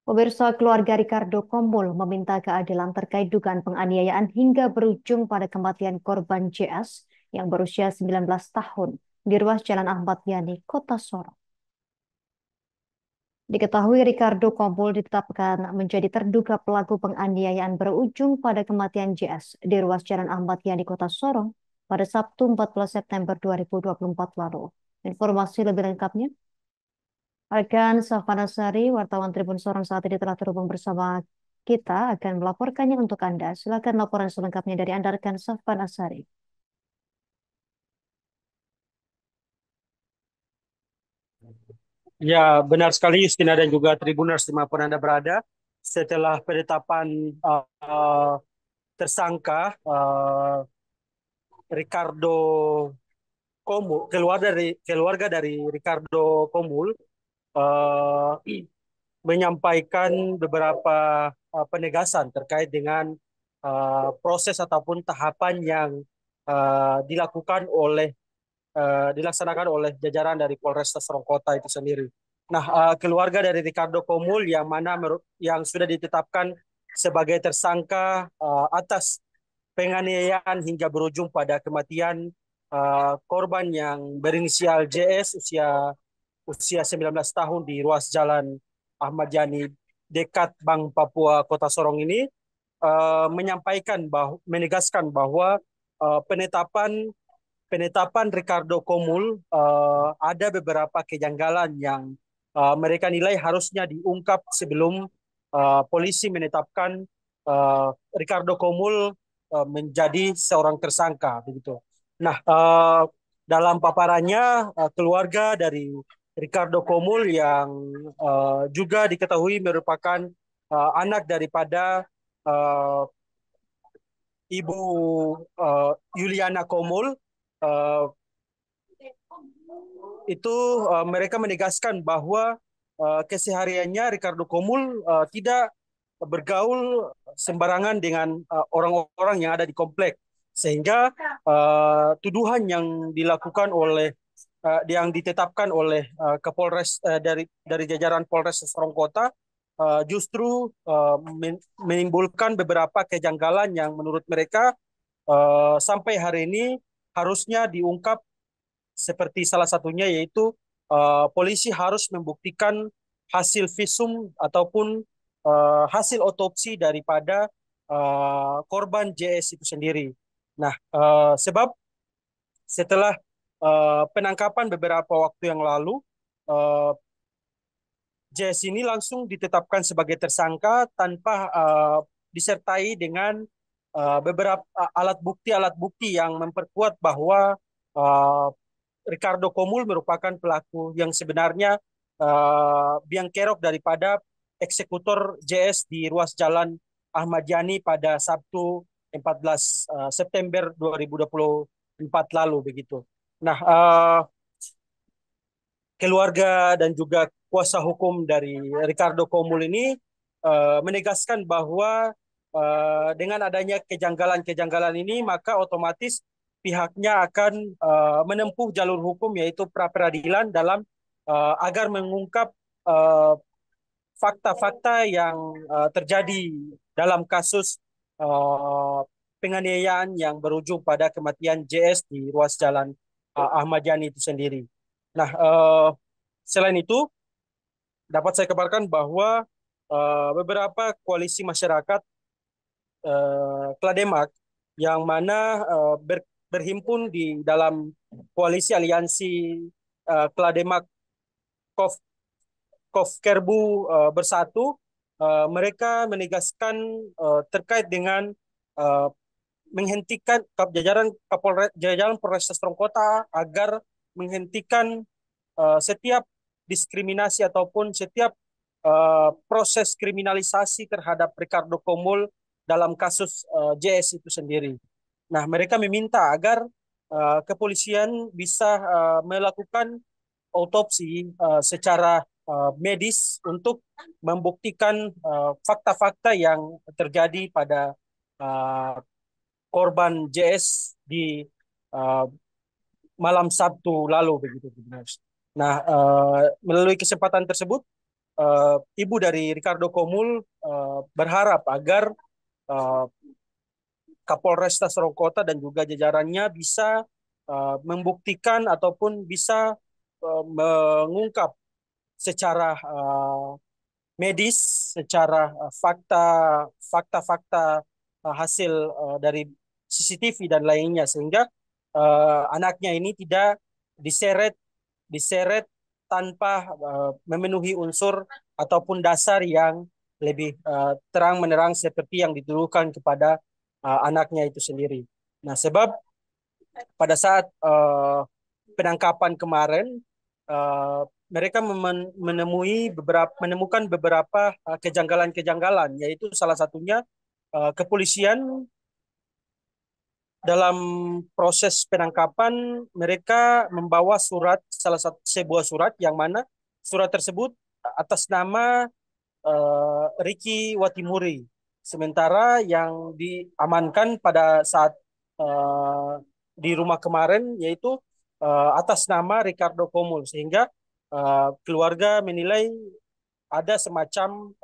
Pemirsa, keluarga Ricardo Kombul meminta keadilan terkait dugaan penganiayaan hingga berujung pada kematian korban JS yang berusia 19 tahun di ruas Jalan Ahmad Yani, Kota Sorong. Diketahui Ricardo Kombul ditetapkan menjadi terduga pelaku penganiayaan berujung pada kematian JS di ruas Jalan Ahmad Yani, Kota Sorong pada Sabtu 14 September 2024 lalu. Informasi lebih lengkapnya akan Savana Sari, wartawan Tribun Sorong saat ini telah terhubung bersama kita akan melaporkannya untuk Anda. Silakan laporan selengkapnya dari Anda rekan Savana Sari. Ya, benar sekali Justina dan juga Tribuners dimanapun Anda berada. Setelah penetapan tersangka Ricardo Komul, keluarga dari Ricardo Komul menyampaikan beberapa penegasan terkait dengan proses ataupun tahapan yang dilaksanakan oleh jajaran dari Polresta Sorong Kota itu sendiri. Nah, keluarga dari Ricardo Komul yang sudah ditetapkan sebagai tersangka atas penganiayaan hingga berujung pada kematian korban yang berinisial JS usia 19 tahun di ruas Jalan Ahmad Yani dekat Bank Papua Kota Sorong ini menegaskan bahwa penetapan penetapan Ricardo Komul ada beberapa kejanggalan yang mereka nilai harusnya diungkap sebelum polisi menetapkan Ricardo Komul menjadi seorang tersangka begitu. Nah, dalam paparannya keluarga dari Ricardo Komul yang juga diketahui merupakan anak daripada uh, Ibu Yuliana Komul uh, itu mereka menegaskan bahwa kesehariannya Ricardo Komul tidak bergaul sembarangan dengan orang-orang yang ada di komplek sehingga tuduhan yang ditetapkan oleh Kapolres dari jajaran Polres Sorong Kota justru menimbulkan beberapa kejanggalan yang menurut mereka sampai hari ini harusnya diungkap seperti salah satunya yaitu polisi harus membuktikan hasil visum ataupun hasil otopsi daripada korban JS itu sendiri. Nah, sebab setelah penangkapan beberapa waktu yang lalu, uh, JS ini langsung ditetapkan sebagai tersangka tanpa disertai dengan beberapa alat bukti yang memperkuat bahwa uh, Ricardo Komul merupakan pelaku yang sebenarnya biang kerok daripada eksekutor JS di ruas Jalan Ahmad Yani pada Sabtu 14 September 2024 lalu begitu. Nah, keluarga dan juga kuasa hukum dari Ricardo Komul ini menegaskan bahwa dengan adanya kejanggalan-kejanggalan ini maka otomatis pihaknya akan menempuh jalur hukum yaitu pra peradilan dalam agar mengungkap uh, fakta-fakta yang terjadi dalam kasus uh, penganiayaan yang berujung pada kematian JS di ruas jalan Ahmad Yani itu sendiri. Nah, selain itu dapat saya kabarkan bahwa beberapa koalisi masyarakat Klademak yang mana berhimpun di dalam koalisi aliansi Klademak Kof Kofkerbu Bersatu, mereka menegaskan terkait dengan uh, menghentikan jajaran Polres Sorong Kota agar menghentikan setiap diskriminasi ataupun setiap proses kriminalisasi terhadap Ricardo Komul dalam kasus JS itu sendiri. Nah, mereka meminta agar kepolisian bisa melakukan autopsi secara medis untuk membuktikan fakta-fakta yang terjadi pada uh, korban JS di uh, malam Sabtu lalu begitu. Nah, melalui kesempatan tersebut ibu dari Ricardo Komul berharap agar uh, Kapolresta Sorongkota dan juga jajarannya bisa membuktikan ataupun bisa mengungkap secara medis, secara fakta-fakta hasil dari CCTV dan lainnya, sehingga anaknya ini tidak diseret tanpa memenuhi unsur ataupun dasar yang lebih terang menerang seperti yang dituduhkan kepada anaknya itu sendiri. Nah, sebab pada saat penangkapan kemarin, mereka menemukan beberapa kejanggalan-kejanggalan, yaitu salah satunya kepolisian dalam proses penangkapan mereka membawa sebuah surat yang mana surat tersebut atas nama Ricky Watimuri. Sementara yang diamankan pada saat di rumah kemarin yaitu atas nama Ricardo Komul, sehingga keluarga menilai ada semacam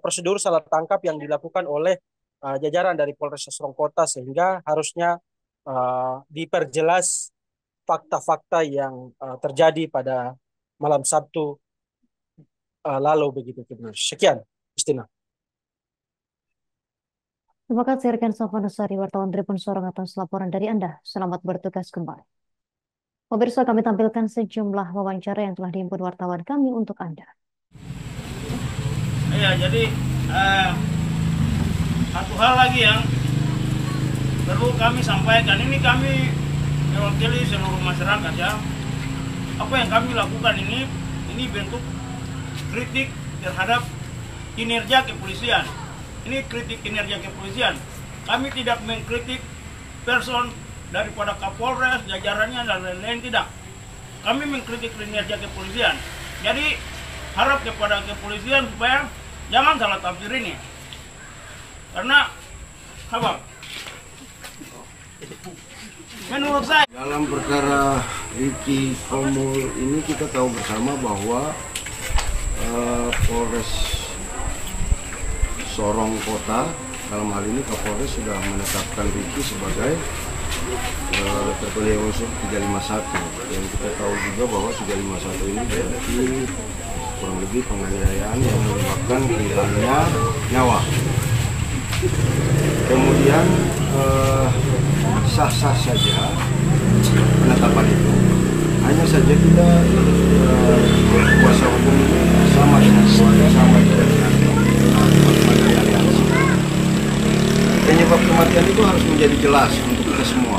prosedur salah tangkap yang dilakukan oleh jajaran dari Polres Sorongkota, sehingga harusnya diperjelas fakta-fakta yang terjadi pada malam Sabtu lalu begitu. Sekian, Justina. Terima kasih rekan Sofwanusari, wartawan Tribun Sorong atas laporan dari Anda. Selamat bertugas kembali. Pemirsa, kami tampilkan sejumlah wawancara yang telah dihimpun wartawan kami untuk Anda. Ya, jadi satu hal lagi yang perlu kami sampaikan, ini kami mewakili seluruh masyarakat ya. Apa yang kami lakukan ini bentuk kritik terhadap kinerja kepolisian. Ini kritik kinerja kepolisian. Kami tidak mengkritik person daripada Kapolres, jajarannya dan lain-lain, tidak. Kami mengkritik kinerja kepolisian. Jadi harap kepada kepolisian supaya jangan salah tafsir ini. Karena apa? Menurut saya dalam perkara Ricky Komul ini kita tahu bersama bahwa Polres Sorong Kota, dalam hal ini Kapolres sudah menetapkan Ricky sebagai terpilih unsur 351. Yang kita tahu juga bahwa 351 ini berarti kurang lebih penganiayaan yang menyebabkan hilangnya nyawa. Kemudian sah-sah saja penetapan itu. Hanya saja kita kuasa hukum ini sama dengan keluarga, sama dengan penyebab kematian itu harus menjadi jelas untuk kita semua.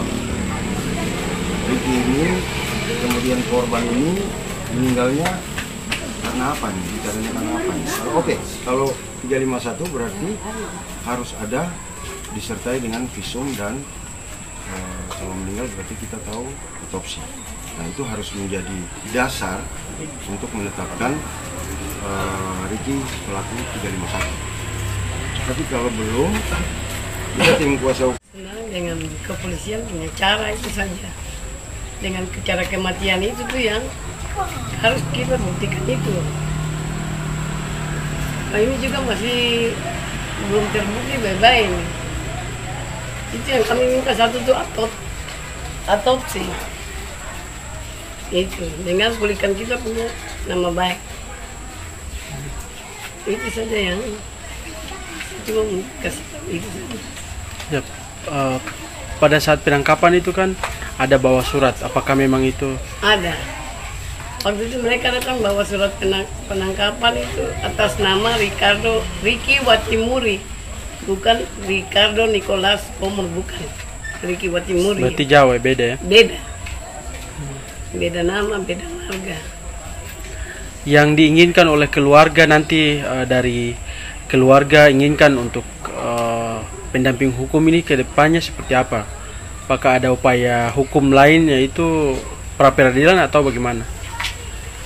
Ricky ini, kemudian korban ini meninggalnya karena apa nih? Karena apa nih? Oke, kalau 351 berarti harus ada disertai dengan visum dan kalau meninggal berarti kita tahu otopsi. Nah, itu harus menjadi dasar untuk menetapkan Ricky pelaku 351. Tapi kalau belum, kita tim kuasa hukum dengan kepolisian punya cara itu saja. Dengan cara kematian itu tuh yang harus kita buktikan itu. Nah, ini juga masih belum terbukti baik-baik. Itu yang kami minta, satu tuh otopsi. Itu dengan pulihkan kita punya nama baik. Itu saja yang cuma kasih itu saja. Ya, pada saat penangkapan itu kan ada bawa surat. Apakah memang itu? Ada. Waktu itu mereka datang bawa surat penangkapan itu atas nama Ricky Watimuri, bukan Ricardo Nicholas Komul, bukan Ricky Watimuri. Berarti jauh ya, beda ya? Beda nama, beda marga. Yang diinginkan oleh keluarga nanti dari keluarga inginkan untuk pendamping hukum ini ke depannya seperti apa? Apakah ada upaya hukum lain, yaitu pra peradilan atau bagaimana?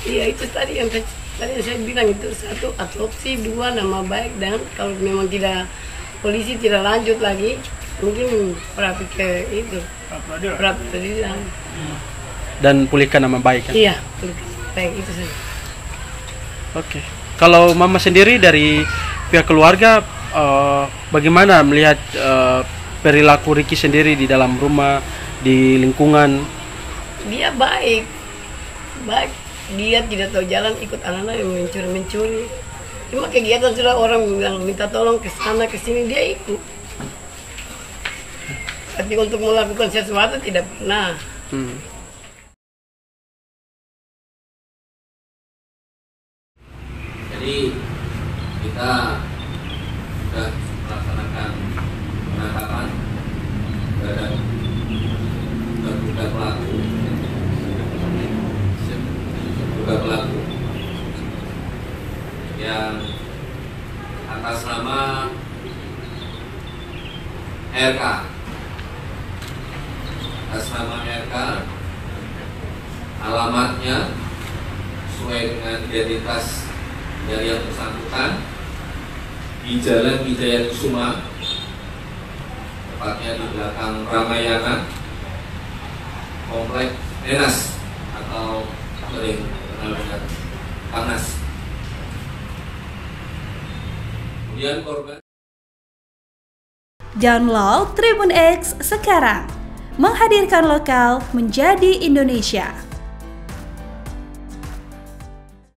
Iya, itu tadi yang saya bilang, itu satu otopsi, dua nama baik, dan kalau memang tidak polisi tidak lanjut lagi, mungkin pra peradilan. Dan pulihkan nama baik kan? Iya, pulihkan baik, itu saja. Oke. Kalau Mama sendiri dari pihak keluarga bagaimana melihat perilaku Ricky sendiri di dalam rumah, di lingkungan? Dia baik, dia tidak tahu jalan, ikut anak-anak yang mencuri. Cuma kegiatan sudah orang bilang minta tolong ke sana ke sini dia ikut. Tapi untuk melakukan sesuatu tidak pernah. Jadi kita sudah melaksanakan penangkapan terhadap terduga pelaku yang atas nama RK. Atas nama RK, alamatnya sesuai dengan identitas dari yang bersangkutan di Jalan Wijaya Kusuma, tepatnya di belakang Ramayana, Komplek Enas atau sering kenal dengan Panas. Kemudian korban. Download Tribun X sekarang, menghadirkan lokal menjadi Indonesia.